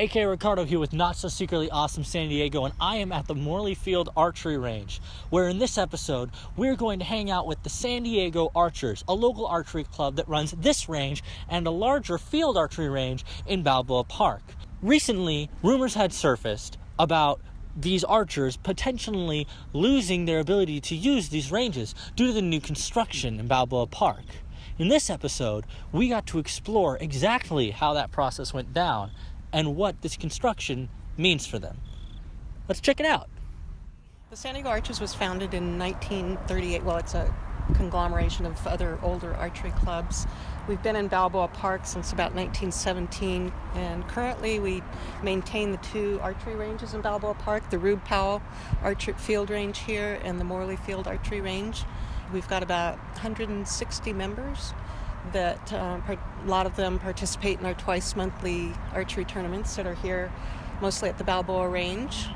aka Ricardo here with Not So Secretly Awesome San Diego, and I am at the Morley Field Archery Range, where in this episode, we're going to hang out with the San Diego Archers, a local archery club that runs this range and a larger field archery range in Balboa Park. Recently, rumors had surfaced about these archers potentially losing their ability to use these ranges due to the new construction in Balboa Park. In this episode, we got to explore exactly how that process went down and what this construction means for them. Let's check it out. The San Diego Archers was founded in 1938. Well, it's a conglomeration of other older archery clubs. We've been in Balboa Park since about 1917, and currently we maintain the two archery ranges in Balboa Park, the Rube Powell Archery Field Range here and the Morley Field Archery Range. We've got about 160 members that a lot of them participate in our twice monthly archery tournaments that are here mostly at the Balboa Range.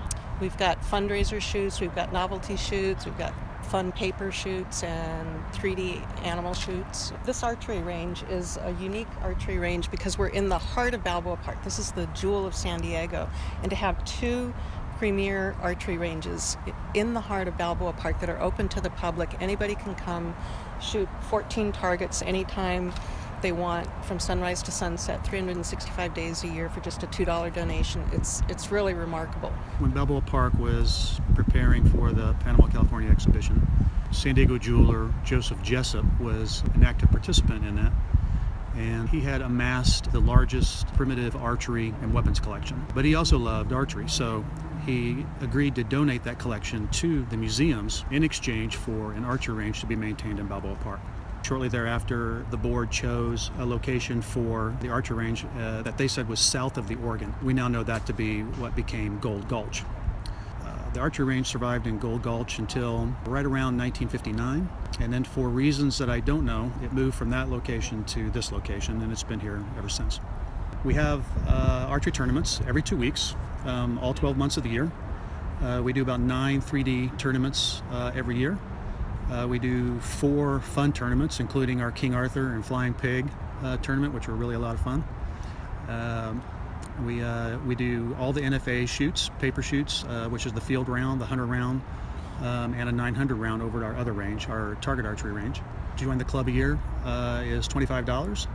We've got fundraiser shoots, we've got novelty shoots, we've got fun paper shoots and 3D animal shoots. This archery range is a unique archery range because we're in the heart of Balboa Park. This is the jewel of San Diego, and to have two premier archery ranges in the heart of Balboa Park that are open to the public. Anybody can come shoot 14 targets anytime they want from sunrise to sunset, 365 days a year for just a $2 donation. It's really remarkable. When Balboa Park was preparing for the Panama, California exhibition, San Diego jeweler Joseph Jessup was an active participant in that, and he had amassed the largest primitive archery and weapons collection. But he also loved archery, so he agreed to donate that collection to the museums in exchange for an archery range to be maintained in Balboa Park. Shortly thereafter, the board chose a location for the archery range that they said was south of the Oregon. We now know that to be what became Gold Gulch. The archery range survived in Gold Gulch until right around 1959, and then for reasons that I don't know, it moved from that location to this location, and it's been here ever since. We have archery tournaments every 2 weeks, all 12 months of the year. We do about 9 3D tournaments every year. We do 4 fun tournaments, including our King Arthur and Flying Pig tournament, which are really a lot of fun. We do all the NFA shoots, paper shoots, which is the field round, the 100 round, and a 900 round over at our other range, our target archery range. To join the club a year is $25.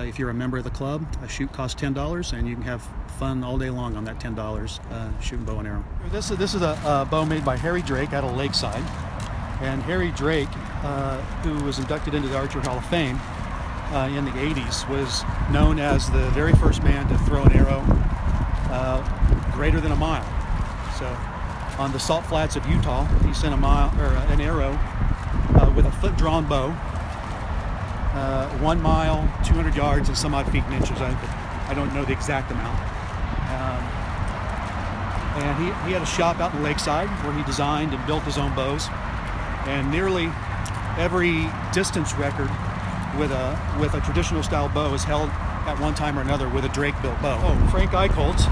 If you're a member of the club, a shoot costs $10, and you can have fun all day long on that $10 shooting bow and arrow. This is a bow made by Harry Drake out of Lakeside. And Harry Drake, who was inducted into the Archery Hall of Fame in the 80s, was known as the very first man to throw an arrow greater than a mile. So on the salt flats of Utah, he sent an arrow with a foot-drawn bow, 1 mile, 200 yards, and some odd feet and inches. I don't know the exact amount. And he had a shop out in Lakeside where he designed and built his own bows. And nearly every distance record with a traditional style bow is held at one time or another with a Drake-built bow. Frank Eichholz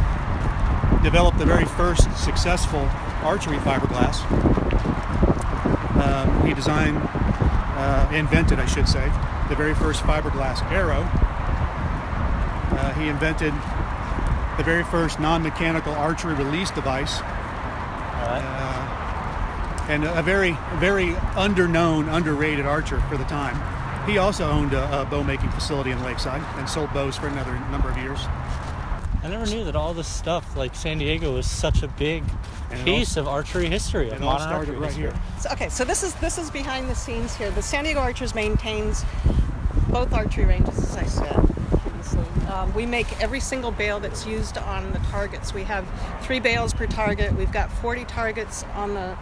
developed the very first successful archery fiberglass. He invented, I should say, the very first fiberglass arrow. He invented the very first non-mechanical archery release device. And a very, very underrated archer for the time. He also owned a bow-making facility in Lakeside and sold bows for another number of years. I never knew that all this stuff, like San Diego, was such a big piece of archery history. It all started right here. So this is behind the scenes here. The San Diego Archers maintains both archery ranges, as I said previously. We make every single bail that's used on the targets. We have 3 bails per target. We've got 40 targets on the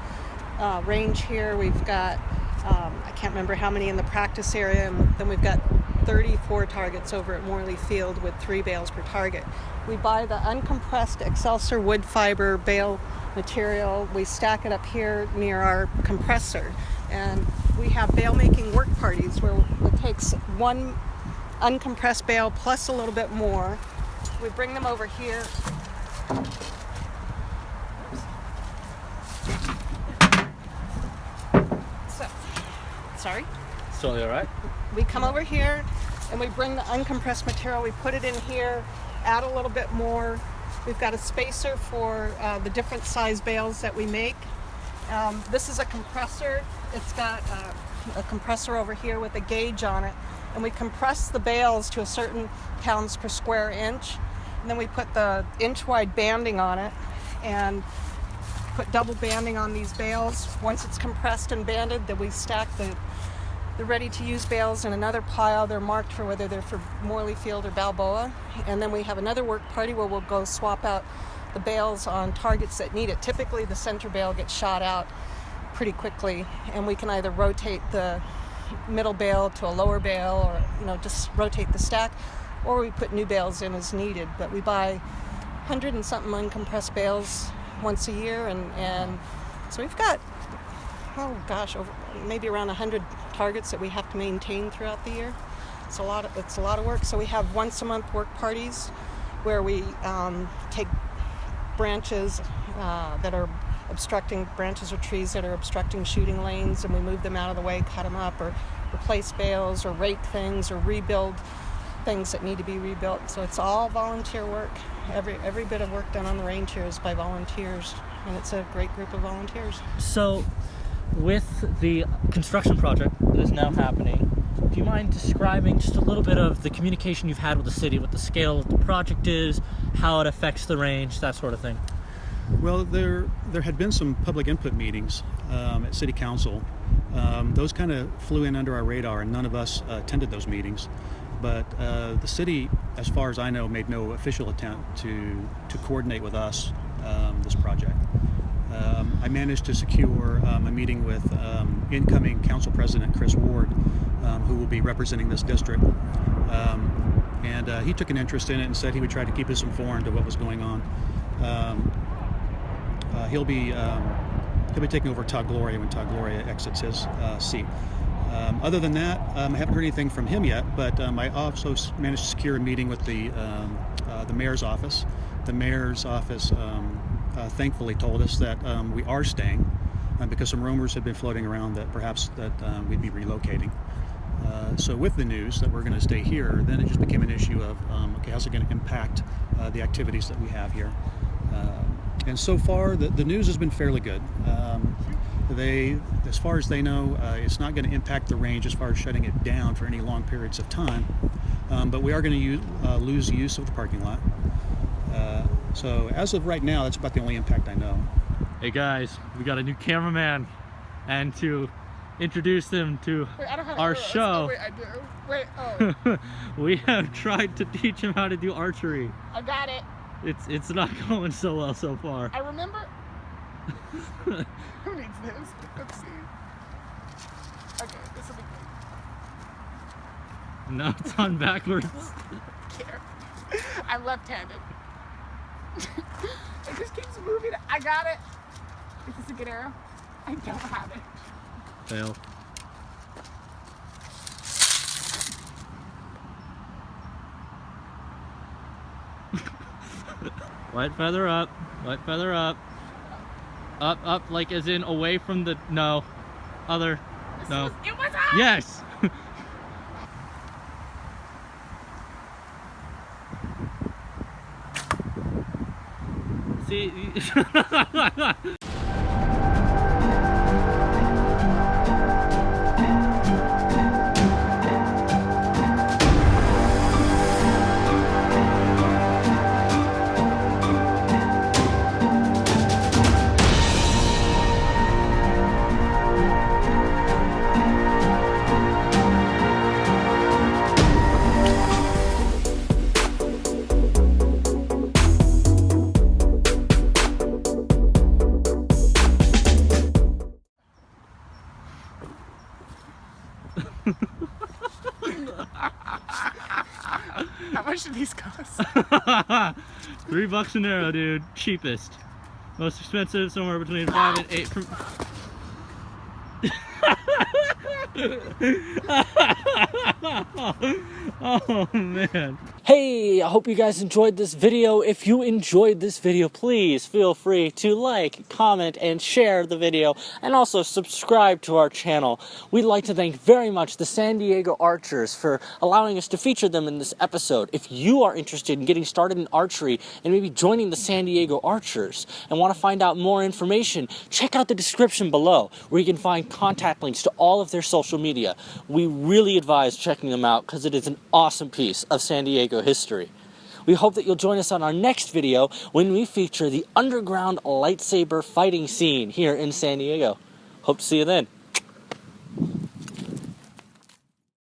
range here. We've got I can't remember how many in the practice area, and then we've got 34 targets over at Morley Field with 3 bails per target. We buy the uncompressed Excelsior wood fiber bail material. We stack it up here near our compressor, and we have bail making work parties where it takes 1 uncompressed bail plus a little bit more. We bring them over here. Sorry? It's totally all right. We come over here and we bring the uncompressed material, we put it in here, add a little bit more, We've got a spacer for the different size bales that we make. This is a compressor. It's got a compressor over here with a gauge on it, and we compress the bales to a certain pounds per square inch, and then we put the inch-wide banding on it and put double banding on these bales. Once it's compressed and banded, then we stack the ready-to-use bales in another pile. They're marked for whether they're for Morley Field or Balboa, and then we have another work party where we'll go swap out the bales on targets that need it. Typically the center bale gets shot out pretty quickly, and we can either rotate the middle bale to a lower bale, or just rotate the stack, or we put new bales in as needed. But we buy 100 and something uncompressed bales once a year, and so we've got maybe around 100 targets that we have to maintain throughout the year. It's a lot of work. So we have once a month work parties where we take branches that are obstructing, branches or trees that are obstructing shooting lanes, and we move them out of the way, cut them up, or replace bales, or rake things, or rebuild things that need to be rebuilt. So it's all volunteer work. Every bit of work done on the range here is by volunteers, and it's a great group of volunteers. So, with the construction project that is now happening, do you mind describing just a little bit of the communication you've had with the city, what the scale of the project is, how it affects the range, that sort of thing? Well, there had been some public input meetings at City Council. Those kind of flew in under our radar, and none of us attended those meetings. But the city, as far as I know, made no official attempt to coordinate with us this project. I managed to secure a meeting with incoming Council President Chris Ward, who will be representing this district. And he took an interest in it and said he would try to keep us informed of what was going on. He'll be taking over Todd Gloria when Todd Gloria exits his seat. Other than that, I haven't heard anything from him yet, but I also managed to secure a meeting with the mayor's office. The mayor's office thankfully told us that we are staying because some rumors had been floating around that perhaps we'd be relocating. So with the news that we're going to stay here, then it just became an issue of, okay, how's it going to impact the activities that we have here? And so far, the news has been fairly good. As far as they know, it's not going to impact the range as far as shutting it down for any long periods of time, but we are going to lose use of the parking lot. So as of right now, that's about the only impact I know. Hey guys, we got a new cameraman, and to introduce them to our show, Wait, I do. Wait, oh. we have tried to teach him how to do archery. I got it. It's not going so well so far. I remember. Who needs this? Let's see. Okay, this will be good. No, it's on backwards. Care. I'm left-handed. It just keeps moving. I got it. Is this a good arrow? I don't have it. Fail. White feather up. White feather up. Up, like as in away from the, no. Other, no. It was up! Yes! See? How much do these cost? $3 an arrow, dude. Cheapest. Most expensive, somewhere between 5 and 8. Oh man. Hey, I hope you guys enjoyed this video. If you enjoyed this video, please feel free to like, comment, and share the video, and also subscribe to our channel. We'd like to thank very much the San Diego Archers for allowing us to feature them in this episode. If you are interested in getting started in archery and maybe joining the San Diego Archers and want to find out more information, check out the description below where you can find contact links to all of their social media. We really advise checking them out because it is an awesome piece of San Diego history. We hope that you'll join us on our next video when we feature the underground lightsaber fighting scene here in San Diego. Hope to see you then.